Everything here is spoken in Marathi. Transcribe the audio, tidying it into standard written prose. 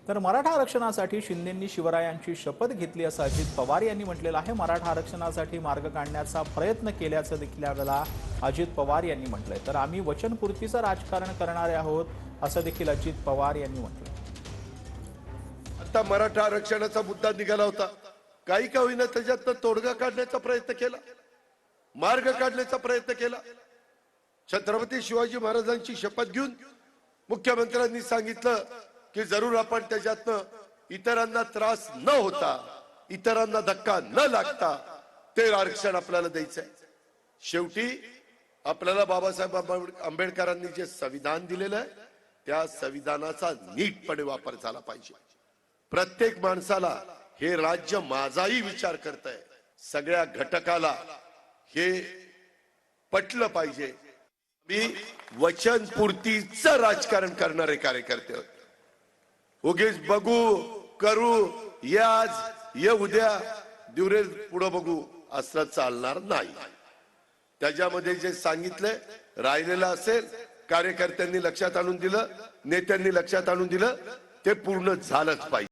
तर मराठा आरक्षणासाठी शिंदेंनी शिवरायांची शपथ घेतली असं अजित पवार यांनी म्हटलेलं आहे। मराठा आरक्षणासाठी मार्ग काढण्याचा प्रयत्न केल्याचं देखील यावेळेला अजित पवार यांनी म्हटलंय। तर आम्ही वचनपूर्तीचं राजकारण करणारे आहोत असं देखील अजित पवार यांनी म्हटलं। आता मराठा आरक्षणाचा मुद्दा निघाला होता, काही का होईना त्याच्यातनं तोडगा काढण्याचा प्रयत्न केला, मार्ग काढण्याचा प्रयत्न केला। छत्रपती शिवाजी महाराजांची शपथ घेऊन मुख्यमंत्र्यांनी सांगितलं की जरूर आपण त्याच्यातनं इतरांना त्रास न होता, इतरांना धक्का न लागता ते आरक्षण आपल्याला द्यायचंय। शेवटी आपल्याला बाबासाहेब आंबेडकरांनी जे संविधान दिलेलं आहे त्या संविधानाचा नीटपणे वापर झाला पाहिजे। प्रत्येक माणसाला हे राज्य माझाही विचार करतंय, सगळ्या घटकाला हे पटलं पाहिजे। मी वचनपूर्तीचं राजकारण करणारे कार्यकर्ते होते। उगीच बघू करू, ये आज ये उद्या दिवरे पुढे बघू असं चालणार नाही। त्याच्यामध्ये जे सांगितलंय राहिलेलं असेल, कार्यकर्त्यांनी लक्षात आणून दिलं, नेत्यांनी लक्षात आणून दिलं, ते पूर्ण झालंच पाहिजे।